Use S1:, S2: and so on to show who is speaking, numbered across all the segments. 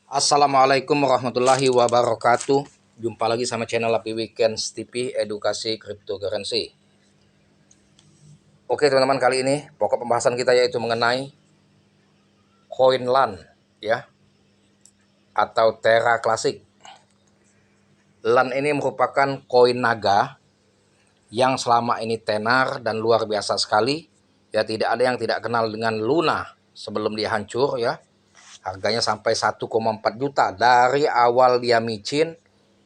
S1: Assalamualaikum warahmatullahi wabarakatuh. Jumpa lagi sama channel Api Weekends TV Edukasi Cryptocurrency. Oke teman-teman, kali ini pokok pembahasan kita yaitu mengenai koin LAN ya, atau Terra Classic. LAN ini merupakan koin naga yang selama ini tenar dan luar biasa sekali. Ya, tidak ada yang tidak kenal dengan Luna sebelum dia hancur ya. Harganya sampai 1,4 juta dari awal dia micin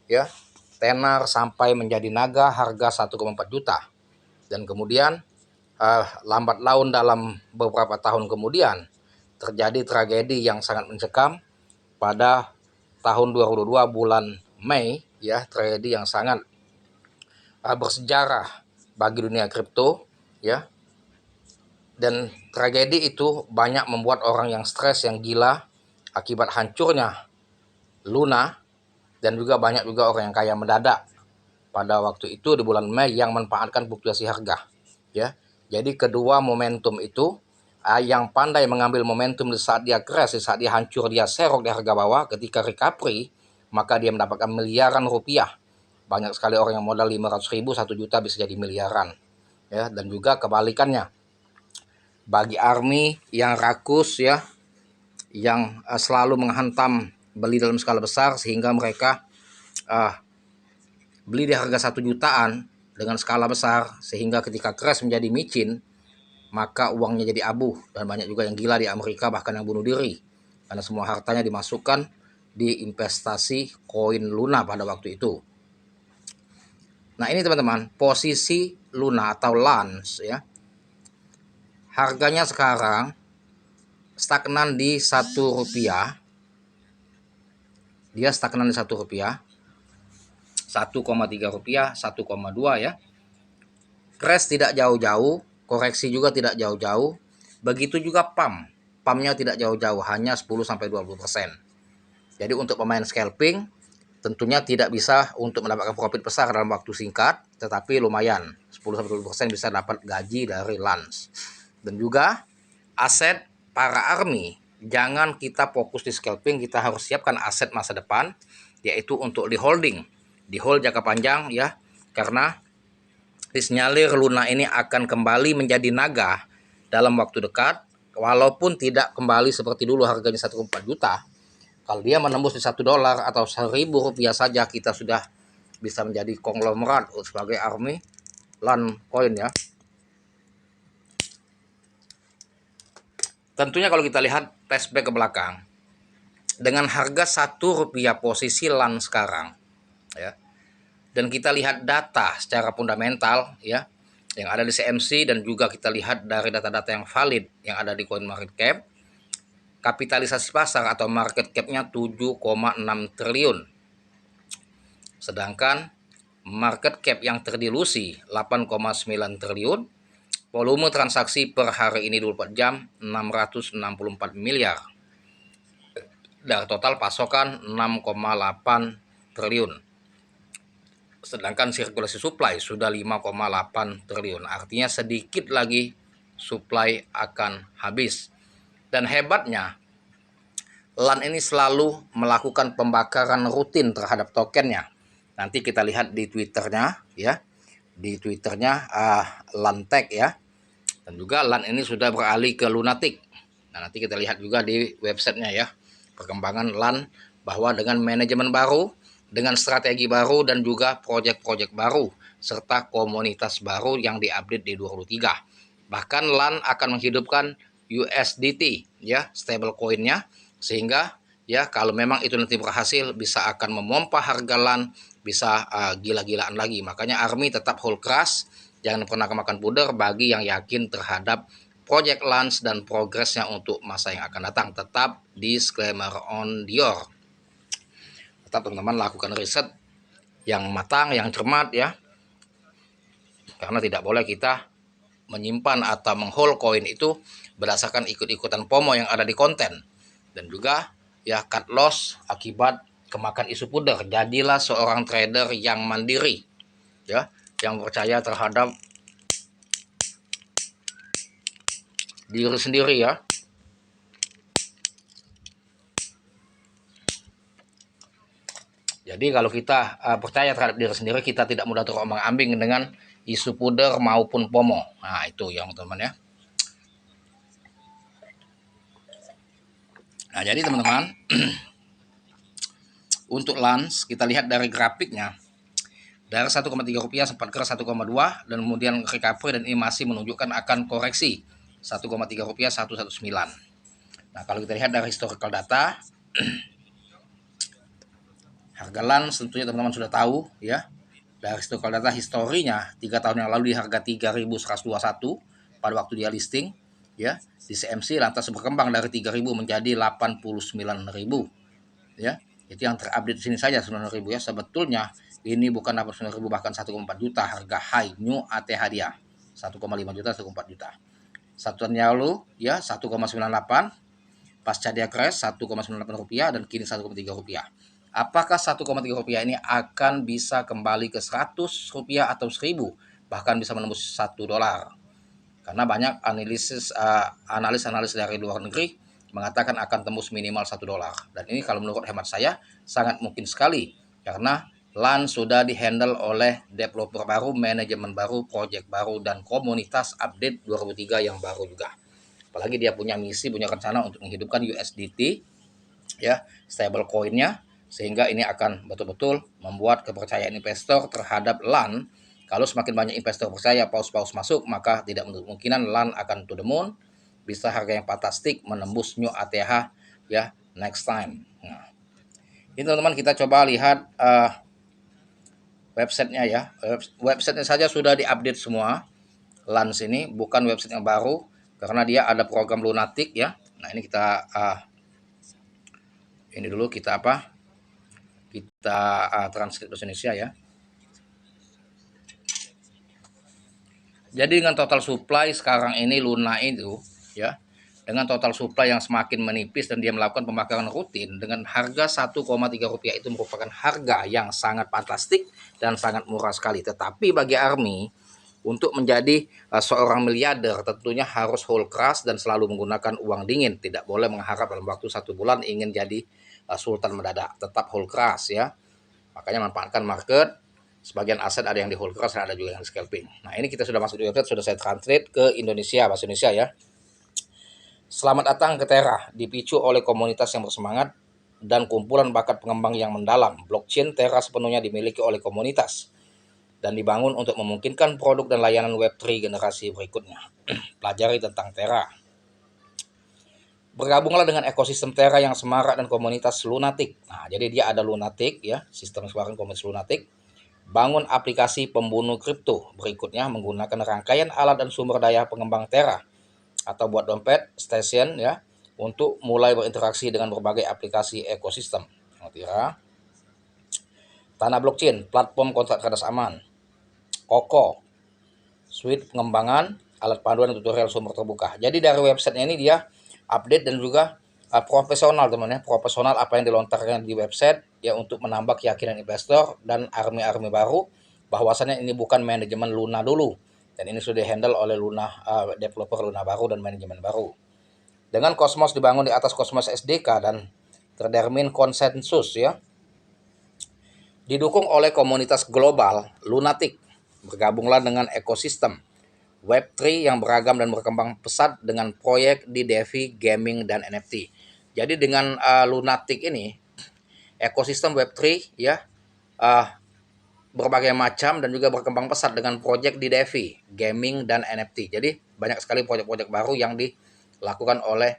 S1: ya, tenar sampai menjadi naga, harga 1,4 juta. Dan kemudian lambat laun dalam beberapa tahun kemudian terjadi tragedi yang sangat mencekam pada tahun 2022 bulan Mei ya, tragedi yang sangat bersejarah bagi dunia kripto ya. Dan tragedi itu banyak membuat orang yang stres, yang gila akibat hancurnya Luna, dan juga banyak juga orang yang kaya mendadak pada waktu itu di bulan Mei yang memanfaatkan fluktuasi harga ya. Jadi kedua momentum itu, yang pandai mengambil momentum di saat dia crash, di saat dia hancur, dia serok di harga bawah, ketika recovery maka dia mendapatkan miliaran rupiah. Banyak sekali orang yang modal 500.000, 1 juta bisa jadi miliaran ya. Dan juga kebalikannya bagi army yang rakus ya, yang selalu menghantam beli dalam skala besar sehingga mereka beli di harga 1 jutaan dengan skala besar, sehingga ketika crash menjadi micin maka uangnya jadi abu. Dan banyak juga yang gila di Amerika, bahkan yang bunuh diri karena semua hartanya dimasukkan di investasi koin Luna pada waktu itu. Nah ini teman-teman, posisi Luna atau LANS ya, harganya sekarang stagnan di 1 rupiah. Dia stagnan di 1 rupiah, 1,3 rupiah, 1,2 ya. Crash tidak jauh-jauh, koreksi juga tidak jauh-jauh. Begitu juga pumpnya tidak jauh-jauh, hanya 10-20%. Jadi untuk pemain scalping tentunya tidak bisa untuk mendapatkan profit besar dalam waktu singkat, tetapi lumayan 10-20% bisa dapat gaji dari LANS. Dan juga aset para army, jangan kita fokus di scalping, kita harus siapkan aset masa depan, yaitu untuk di holding, di hold jangka panjang ya, karena disinyalir Luna ini akan kembali menjadi naga dalam waktu dekat, walaupun tidak kembali seperti dulu harganya 1,4 juta. Kalau dia menembus di $1 atau 1.000 rupiah saja, kita sudah bisa menjadi konglomerat sebagai army LAN coin ya. Tentunya kalau kita lihat flashback ke belakang, dengan harga 1 rupiah posisi LAN sekarang ya, dan kita lihat data secara fundamental ya yang ada di CMC, dan juga kita lihat dari data-data yang valid yang ada di CoinMarketCap, kapitalisasi pasar atau market cap-nya 7,6 triliun. Sedangkan market cap yang terdilusi 8,9 triliun. Volume transaksi per hari ini 24 jam 664 miliar. Dan total pasokan 6,8 triliun. Sedangkan sirkulasi supply sudah 5,8 triliun. Artinya sedikit lagi supply akan habis. Dan hebatnya, LAN ini selalu melakukan pembakaran rutin terhadap tokennya. Nanti kita lihat di Twitternya ya, di Twitternya LANTech ya. Dan juga LAN ini sudah beralih ke Lunatic. Nah nanti kita lihat juga di websitenya ya, perkembangan LAN, bahwa dengan manajemen baru, dengan strategi baru, dan juga proyek-proyek baru serta komunitas baru yang diupdate di 2023. Bahkan LAN akan menghidupkan USDT ya, stable coinnya, sehingga ya kalau memang itu nanti berhasil bisa akan memompa harga LAN bisa gila-gilaan lagi. Makanya army tetap hold keras, jangan pernah kemakan pudar bagi yang yakin terhadap project launch dan progresnya untuk masa yang akan datang. Tetap disclaimer on Dior. Tetap teman-teman lakukan riset yang matang, yang cermat ya. Karena tidak boleh kita menyimpan atau menghold koin itu berdasarkan ikut-ikutan FOMO yang ada di konten. Dan juga ya cut loss akibat kemakan isu pudar. Jadilah seorang trader yang mandiri ya, yang percaya terhadap diri sendiri ya. Jadi kalau kita percaya terhadap diri sendiri, kita tidak mudah terombang-ambing dengan isu puder maupun FOMO. Nah, itu yang teman-teman ya. Nah, jadi teman-teman, untuk LANS kita lihat dari grafiknya, dari 1,3 rupiah sempat ke 1,2 dan kemudian recovery, dan ini masih menunjukkan akan koreksi 1,3 rupiah 119. Nah, kalau kita lihat dari historical data, harga LANS tentunya teman-teman sudah tahu ya. Dari historical data historinya 3 tahun yang lalu di harga 3.121 pada waktu dia listing ya di CMC, lantas berkembang dari 3.000 menjadi 89.000 ya. Itu yang terupdate di sini saja 9.000 ya. Sebetulnya ini bukan 89.000, bahkan 1,4 juta harga high new ATH dia. 1,5 juta, 1,4 juta. Satu tahun yang lalu ya 1,98, pasca dia crash 1,98 rupiah, dan kini 1,3 rupiah. Apakah 1,3 rupiah ini akan bisa kembali ke 100 rupiah atau 1000, bahkan bisa menembus 1 dolar? Karena banyak analis dari luar negeri mengatakan akan tembus minimal 1 dolar. Dan ini kalau menurut hemat saya sangat mungkin sekali, karena LAN sudah dihandle oleh developer baru, manajemen baru, project baru, dan komunitas update 2003 yang baru juga. Apalagi dia punya misi, punya rencana untuk menghidupkan USDT ya, stable coinnya, sehingga ini akan betul-betul membuat kepercayaan investor terhadap LAN. Kalau semakin banyak investor percaya, paus-paus masuk, maka tidak menutup kemungkinan LAN akan to the moon, bisa harga yang fantastik menembus new ATH ya next time. Nah, ini teman-teman kita coba lihat websitenya ya. Websitenya saja sudah diupdate semua. LAN ini bukan website yang baru, karena dia ada program Lunatic ya. Nah, ini kita ini dulu kita translate bahasa Indonesia ya. Jadi dengan total supply sekarang ini Luna itu ya, dengan total supply yang semakin menipis dan dia melakukan pembakaran rutin dengan harga 1,3 rupiah, itu merupakan harga yang sangat fantastik dan sangat murah sekali. Tetapi bagi ARMY untuk menjadi seorang miliarder tentunya harus hold keras dan selalu menggunakan uang dingin. Tidak boleh mengharap dalam waktu 1 bulan ingin jadi sultan mendadak. Tetap hold keras ya. Makanya manfaatkan market. Sebagian aset ada yang di hold cross, ada juga yang di scalping. Nah, ini kita sudah masuk di website, sudah saya translate ke Indonesia, bahasa Indonesia ya. Selamat datang ke Terra, dipicu oleh komunitas yang bersemangat dan kumpulan bakat pengembang yang mendalam. Blockchain Terra sepenuhnya dimiliki oleh komunitas dan dibangun untuk memungkinkan produk dan layanan Web3 generasi berikutnya. Pelajari tentang Terra. Bergabunglah dengan ekosistem Terra yang semarak dan komunitas Lunatic. Nah, jadi dia ada Lunatic ya, sistem semarak komunitas Lunatic. Bangun aplikasi pembunuh kripto berikutnya menggunakan rangkaian alat dan sumber daya pengembang Terra, atau buat dompet, station ya, untuk mulai berinteraksi dengan berbagai aplikasi ekosistem. Terra, Tanah Blockchain, platform kontrak cerdas aman. Koko, suite pengembangan, alat panduan dan tutorial sumber terbuka. Jadi dari websitenya ini dia update dan juga profesional teman ya, profesional apa yang dilontarkan di website ya, untuk menambah keyakinan investor dan ARMY baru bahwasannya ini bukan manajemen Luna dulu, dan ini sudah handle oleh Luna developer Luna baru dan manajemen baru. Dengan Cosmos dibangun di atas Cosmos SDK dan terdetermin konsensus ya, didukung oleh komunitas global Lunatic. Bergabunglah dengan ekosistem Web3 yang beragam dan berkembang pesat dengan proyek di DeFi, gaming, dan NFT. Jadi dengan Lunatic ini, ekosistem Web3 ya berbagai macam dan juga berkembang pesat dengan proyek di DeFi, gaming, dan NFT. Jadi banyak sekali proyek-proyek baru yang dilakukan oleh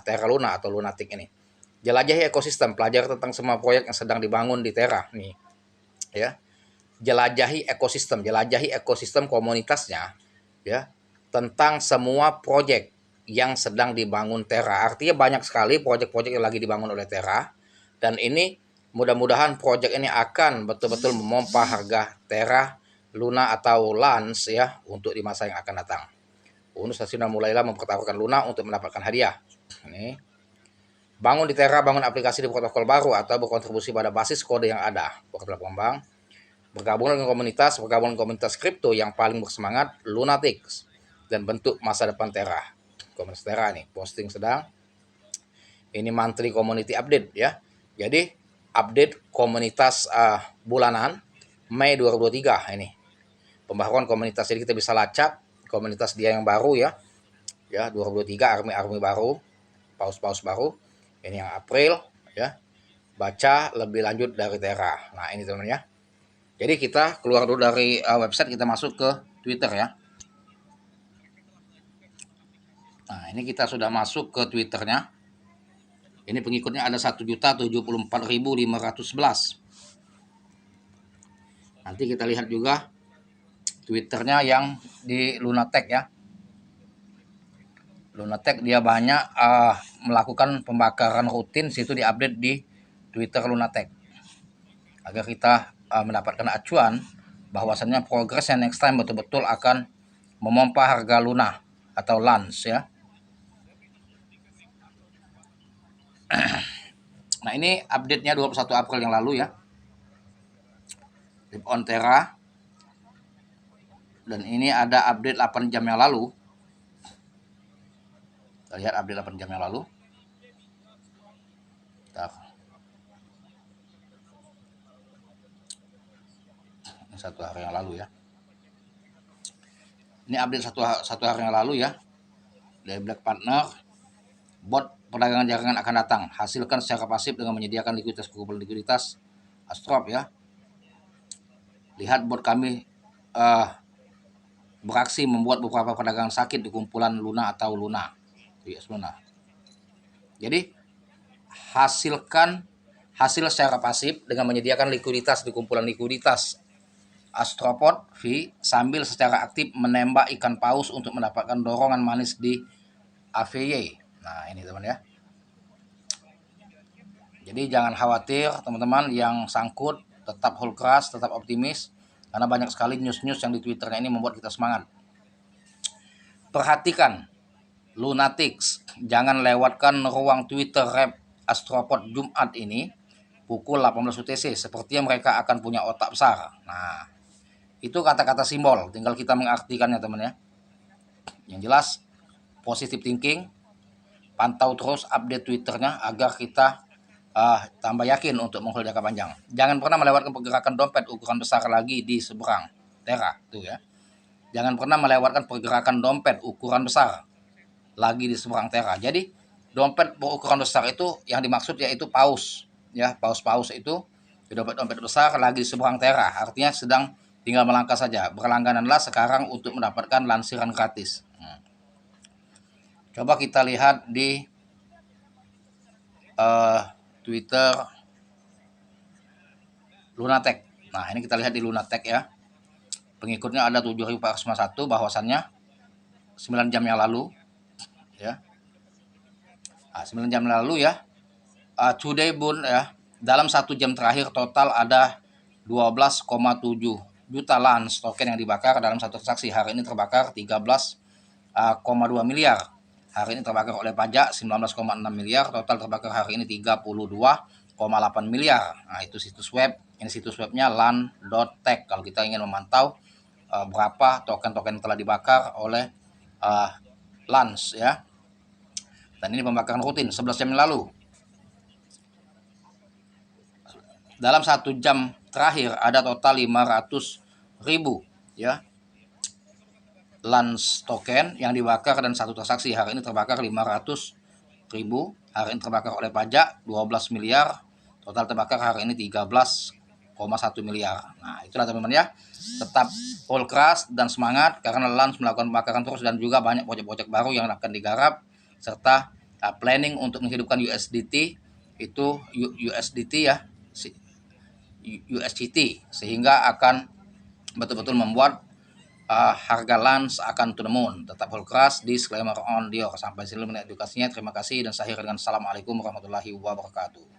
S1: Terra Luna atau Lunatic ini. Jelajahi ekosistem, pelajari tentang semua proyek yang sedang dibangun di Terra nih ya. Jelajahi ekosistem komunitasnya ya, tentang semua proyek yang sedang dibangun Terra. Artinya banyak sekali proyek-proyek yang lagi dibangun oleh Terra, dan ini mudah-mudahan proyek ini akan betul-betul memompa harga Terra Luna atau LANS ya untuk di masa yang akan datang. Unus sudah mulailah mempertaruhkan Luna untuk mendapatkan hadiah. Ini bangun di Terra, bangun aplikasi di protokol baru atau berkontribusi pada basis kode yang ada. Bukan pengembang. Bergabung dengan komunitas kripto yang paling bersemangat, Lunatic, dan bentuk masa depan Terra. Komunitas Terra nih posting sedang ini monthly community update ya. Jadi update komunitas bulanan Mei 2023 ini. Pembaharuan komunitas, jadi kita bisa lacak komunitas dia yang baru ya. Ya, 2023 army baru, paus baru. Ini yang April ya. Baca lebih lanjut dari Tera. Nah, ini teman-teman ya. Jadi kita keluar dulu dari website, kita masuk ke Twitter ya. Nah, ini kita sudah masuk ke Twitternya. Ini pengikutnya ada 1.074.511. Nanti kita lihat juga Twitternya yang di Lunatek ya. Lunatek dia banyak melakukan pembakaran rutin, situ diupdate di Twitter Lunatek. Agar kita mendapatkan acuan bahwasannya progresnya next time betul-betul akan memompa harga Luna atau Lans ya. Nah, ini update-nya 21 April yang lalu ya. Lip on Terra. Dan ini ada update 8 jam yang lalu. Kita lihat update 8 jam yang lalu. Ini 1 hari yang lalu ya. Ini update satu hari yang lalu ya. Dari Black Partner. Bot perdagangan jaringan akan datang. Hasilkan secara pasif dengan menyediakan kumpulan likuiditas Astrop ya. Lihat bot kami beraksi membuat beberapa perdagangan sakit di kumpulan Luna atau Luna. US Luna. Jadi hasil secara pasif dengan menyediakan likuiditas di kumpulan likuiditas Astropod V sambil secara aktif menembak ikan paus untuk mendapatkan dorongan manis di AVY. Nah, ini teman ya. Jadi jangan khawatir teman-teman yang sangkut, tetap hold keras, tetap optimis, karena banyak sekali news-news yang di Twitternya ini membuat kita semangat. Perhatikan Lunatics, jangan lewatkan ruang Twitter Rep Astropod Jumat ini pukul 18 UTC, sepertinya mereka akan punya otak besar. Nah, itu kata-kata simbol, tinggal kita mengartikannya teman ya. Yang jelas positive thinking, pantau terus update Twitternya agar kita tambah yakin untuk menghold jangka panjang. Jangan pernah melewatkan pergerakan dompet ukuran besar lagi di seberang Terra tuh ya. Jangan pernah melewatkan pergerakan dompet ukuran besar lagi di seberang Terra. Jadi dompet berukuran besar itu yang dimaksud yaitu paus ya, paus itu dompet besar lagi di seberang Terra, artinya sedang tinggal melangkah saja. Berlanggananlah sekarang untuk mendapatkan lansiran gratis. Coba kita lihat di Twitter Lunatek. Nah, ini kita lihat di Lunatek ya. Pengikutnya ada 7.451, bahwasannya 9 jam yang lalu ya. 9 jam yang lalu ya. Today Bun ya. Dalam 1 jam terakhir total ada 12,7 juta Lans token yang dibakar dalam satu transaksi. Hari ini terbakar 13,2 miliar. Hari ini terbakar oleh pajak 19,6 miliar. Total terbakar hari ini 32,8 miliar. Nah, itu situs web. Ini situs webnya lan.tech. Kalau kita ingin memantau berapa token-token yang telah dibakar oleh Lans ya. Dan ini pembakaran rutin 11 jam yang lalu. Dalam 1 jam terakhir ada total 500.000 ya Lans token yang dibakar dan satu transaksi. Hari ini terbakar 500.000. Hari ini terbakar oleh pajak 12 miliar. Total terbakar hari ini 13,1 miliar. Nah, itulah teman-teman ya. Tetap hold keras dan semangat karena Lans melakukan pembakaran terus dan juga banyak project-project baru yang akan digarap serta planning untuk menghidupkan USDT itu USDT ya. USDT sehingga akan betul-betul membuat harga Lans akan to the moon. Tetap hold keras, disclaimer on Dior. Sampai sini menit edukasinya. Terima kasih dan saya akhiri dengan assalamualaikum warahmatullahi wabarakatuh.